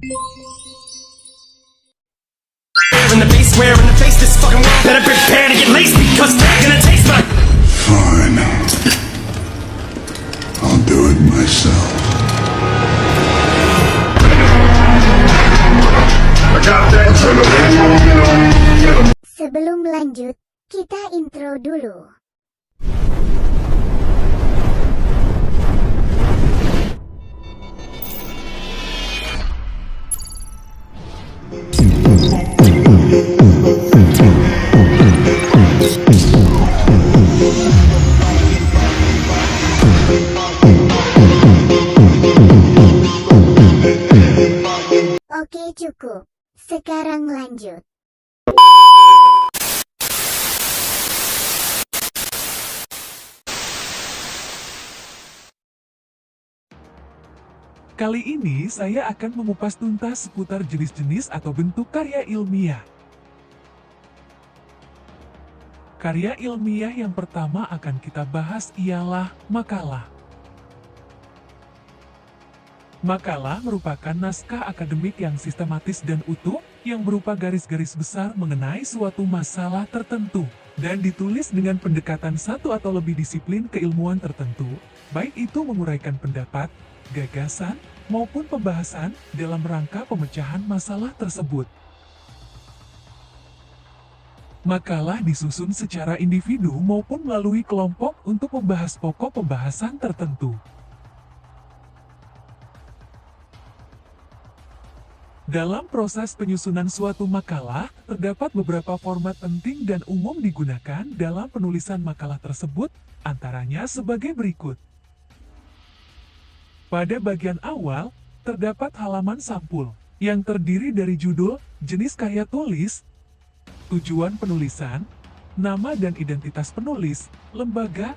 In the face, where in the face, this fucking world better prepare to get laced because they're gonna taste my. Fine. I'll do it myself. Sebelum lanjut, kita intro dulu. Oke, cukup. Sekarang lanjut. Kali ini saya akan mengupas tuntas seputar jenis-jenis atau bentuk karya ilmiah. Karya ilmiah yang pertama akan kita bahas ialah makalah. Makalah merupakan naskah akademik yang sistematis dan utuh, yang berupa garis-garis besar mengenai suatu masalah tertentu, dan ditulis dengan pendekatan satu atau lebih disiplin keilmuan tertentu, baik itu menguraikan pendapat, gagasan, maupun pembahasan dalam rangka pemecahan masalah tersebut. Makalah disusun secara individu maupun melalui kelompok untuk membahas pokok pembahasan tertentu. Dalam proses penyusunan suatu makalah, terdapat beberapa format penting dan umum digunakan dalam penulisan makalah tersebut, antaranya sebagai berikut. Pada bagian awal, terdapat halaman sampul, yang terdiri dari judul, jenis karya tulis, tujuan penulisan, nama dan identitas penulis, lembaga,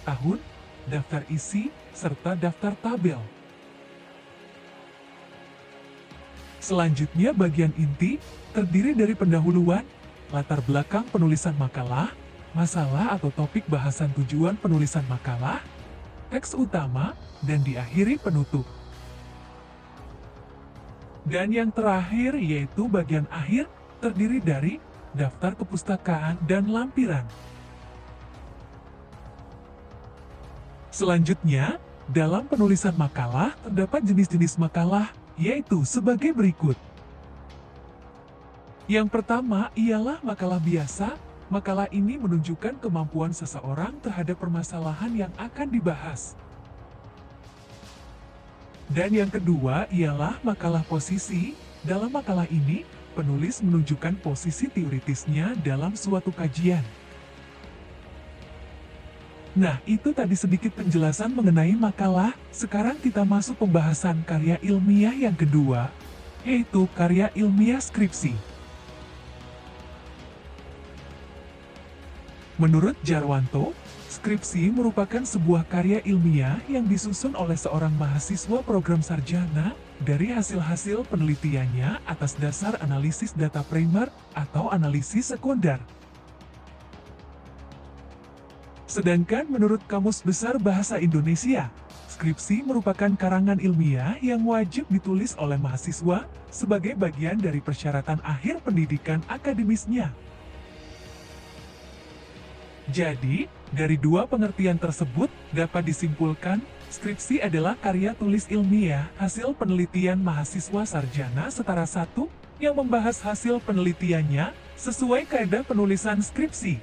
tahun, daftar isi, serta daftar tabel. Selanjutnya bagian inti, terdiri dari pendahuluan, latar belakang penulisan makalah, masalah atau topik bahasan tujuan penulisan makalah, teks utama, dan diakhiri penutup. Dan yang terakhir yaitu bagian akhir, terdiri dari daftar kepustakaan dan lampiran. Selanjutnya, dalam penulisan makalah terdapat jenis-jenis makalah, yaitu sebagai berikut. Yang pertama ialah makalah biasa. Makalah ini menunjukkan kemampuan seseorang terhadap permasalahan yang akan dibahas. Dan yang kedua ialah makalah posisi. Dalam makalah ini, penulis menunjukkan posisi teoritisnya dalam suatu kajian. Nah, itu tadi sedikit penjelasan mengenai makalah. Sekarang kita masuk pembahasan karya ilmiah yang kedua, yaitu karya ilmiah skripsi. Menurut Jarwanto, skripsi merupakan sebuah karya ilmiah yang disusun oleh seorang mahasiswa program sarjana dari hasil-hasil penelitiannya atas dasar analisis data primer atau analisis sekunder. Sedangkan menurut Kamus Besar Bahasa Indonesia, skripsi merupakan karangan ilmiah yang wajib ditulis oleh mahasiswa sebagai bagian dari persyaratan akhir pendidikan akademisnya. Jadi, dari dua pengertian tersebut dapat disimpulkan, skripsi adalah karya tulis ilmiah hasil penelitian mahasiswa sarjana setara 1 yang membahas hasil penelitiannya sesuai kaidah penulisan skripsi.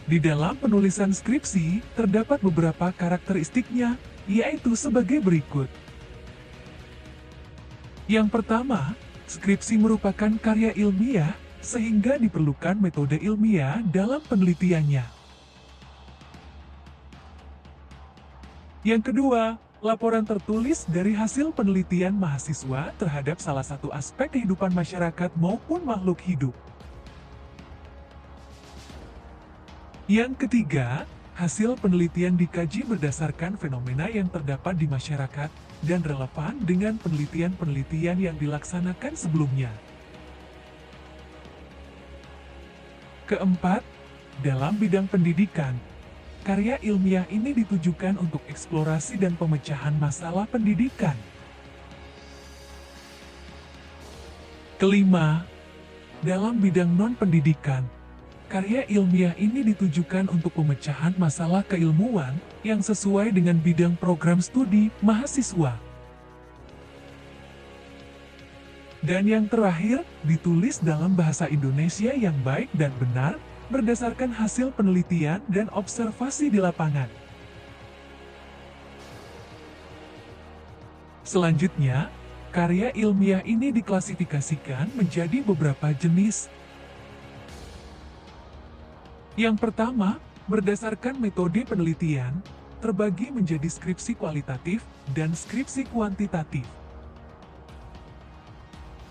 Di dalam penulisan skripsi, terdapat beberapa karakteristiknya, yaitu sebagai berikut. Yang pertama, skripsi merupakan karya ilmiah, sehingga diperlukan metode ilmiah dalam penelitiannya. Yang kedua, laporan tertulis dari hasil penelitian mahasiswa terhadap salah satu aspek kehidupan masyarakat maupun makhluk hidup. Yang ketiga, hasil penelitian dikaji berdasarkan fenomena yang terdapat di masyarakat dan relevan dengan penelitian-penelitian yang dilaksanakan sebelumnya. Keempat, dalam bidang pendidikan, karya ilmiah ini ditujukan untuk eksplorasi dan pemecahan masalah pendidikan. Kelima, dalam bidang non-pendidikan, karya ilmiah ini ditujukan untuk pemecahan masalah keilmuan yang sesuai dengan bidang program studi mahasiswa. Dan yang terakhir, ditulis dalam bahasa Indonesia yang baik dan benar, berdasarkan hasil penelitian dan observasi di lapangan. Selanjutnya, karya ilmiah ini diklasifikasikan menjadi beberapa jenis. Yang pertama, berdasarkan metode penelitian, terbagi menjadi skripsi kualitatif dan skripsi kuantitatif.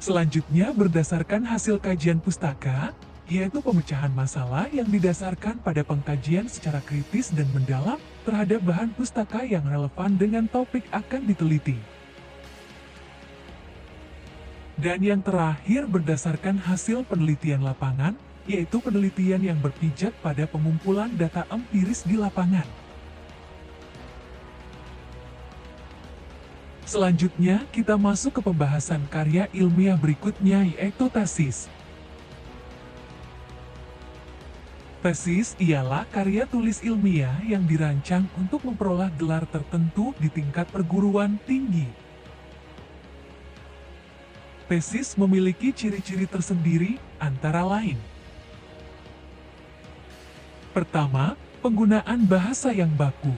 Selanjutnya, berdasarkan hasil kajian pustaka, yaitu pemecahan masalah yang didasarkan pada pengkajian secara kritis dan mendalam terhadap bahan pustaka yang relevan dengan topik akan diteliti. Dan yang terakhir berdasarkan hasil penelitian lapangan, yaitu penelitian yang berpijak pada pengumpulan data empiris di lapangan. Selanjutnya, kita masuk ke pembahasan karya ilmiah berikutnya, yaitu tesis. Tesis ialah karya tulis ilmiah yang dirancang untuk memperoleh gelar tertentu di tingkat perguruan tinggi. Tesis memiliki ciri-ciri tersendiri, antara lain. Pertama, penggunaan bahasa yang baku.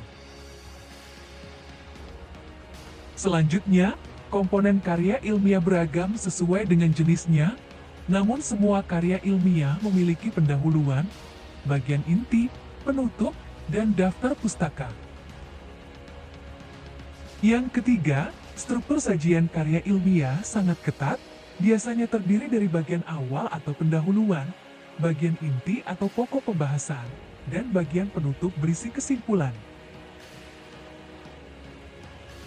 Selanjutnya, komponen karya ilmiah beragam sesuai dengan jenisnya, namun semua karya ilmiah memiliki pendahuluan, bagian inti, penutup, dan daftar pustaka. Yang ketiga, struktur sajian karya ilmiah sangat ketat, biasanya terdiri dari bagian awal atau pendahuluan, bagian inti atau pokok pembahasan, dan bagian penutup berisi kesimpulan.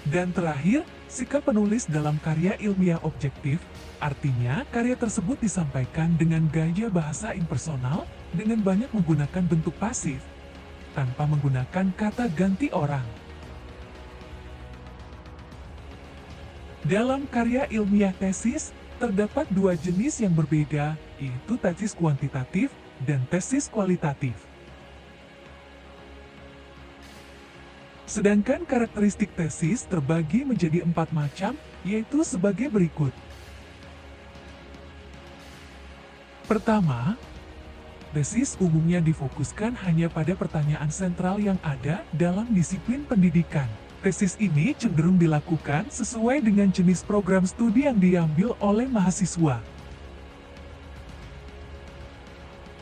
Dan terakhir, sikap penulis dalam karya ilmiah objektif, artinya karya tersebut disampaikan dengan gaya bahasa impersonal, dengan banyak menggunakan bentuk pasif, tanpa menggunakan kata ganti orang. Dalam karya ilmiah tesis, terdapat dua jenis yang berbeda, yaitu tesis kuantitatif dan tesis kualitatif. Sedangkan karakteristik tesis terbagi menjadi 4 macam, yaitu sebagai berikut. Pertama, tesis umumnya difokuskan hanya pada pertanyaan sentral yang ada dalam disiplin pendidikan. Tesis ini cenderung dilakukan sesuai dengan jenis program studi yang diambil oleh mahasiswa.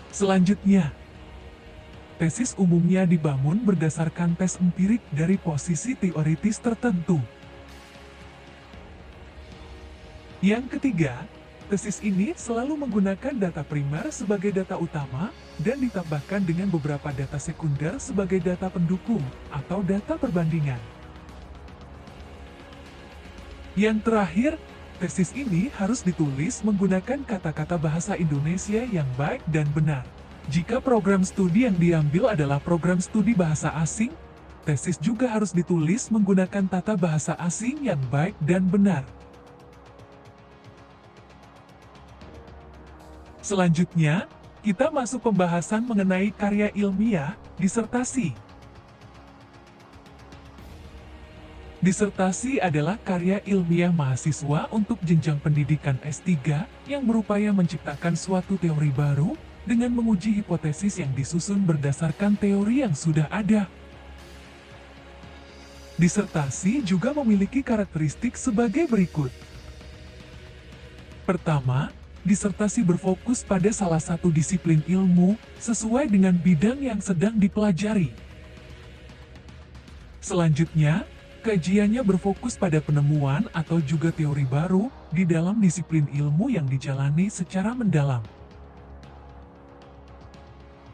Selanjutnya, tesis umumnya dibangun berdasarkan tes empirik dari posisi teoritis tertentu. Yang ketiga, tesis ini selalu menggunakan data primer sebagai data utama dan ditambahkan dengan beberapa data sekunder sebagai data pendukung atau data perbandingan. Yang terakhir, tesis ini harus ditulis menggunakan kata-kata bahasa Indonesia yang baik dan benar. Jika program studi yang diambil adalah program studi bahasa asing, tesis juga harus ditulis menggunakan tata bahasa asing yang baik dan benar. Selanjutnya, kita masuk pembahasan mengenai karya ilmiah, disertasi. Disertasi adalah karya ilmiah mahasiswa untuk jenjang pendidikan S3 yang berupaya menciptakan suatu teori baru dengan menguji hipotesis yang disusun berdasarkan teori yang sudah ada. Disertasi juga memiliki karakteristik sebagai berikut. Pertama, disertasi berfokus pada salah satu disiplin ilmu sesuai dengan bidang yang sedang dipelajari. Selanjutnya, kajiannya berfokus pada penemuan atau juga teori baru di dalam disiplin ilmu yang dijalani secara mendalam.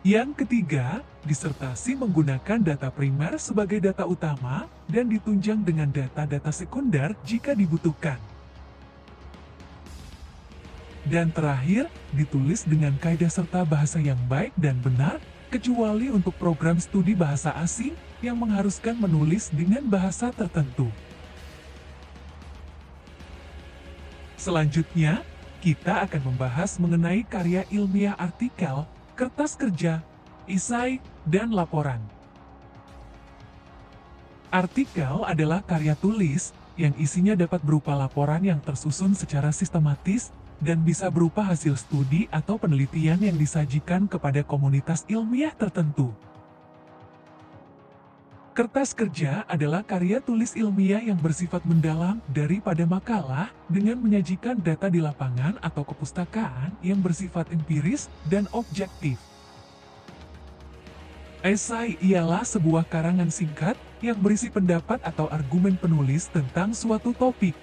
Yang ketiga, disertasi menggunakan data primer sebagai data utama dan ditunjang dengan data-data sekunder jika dibutuhkan. Dan terakhir, ditulis dengan kaidah serta bahasa yang baik dan benar, kecuali untuk program studi bahasa asing yang mengharuskan menulis dengan bahasa tertentu. Selanjutnya, kita akan membahas mengenai karya ilmiah artikel, kertas kerja, esai, dan laporan. Artikel adalah karya tulis yang isinya dapat berupa laporan yang tersusun secara sistematis dan bisa berupa hasil studi atau penelitian yang disajikan kepada komunitas ilmiah tertentu. Kertas kerja adalah karya tulis ilmiah yang bersifat mendalam daripada makalah dengan menyajikan data di lapangan atau kepustakaan yang bersifat empiris dan objektif. Esai ialah sebuah karangan singkat yang berisi pendapat atau argumen penulis tentang suatu topik.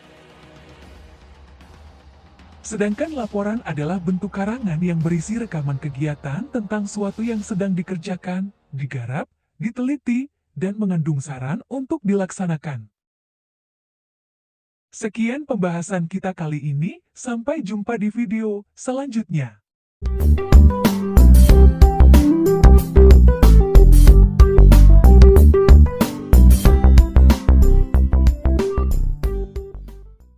Sedangkan laporan adalah bentuk karangan yang berisi rekaman kegiatan tentang suatu yang sedang dikerjakan, digarap, diteliti, dan mengandung saran untuk dilaksanakan. Sekian pembahasan kita kali ini, sampai jumpa di video selanjutnya.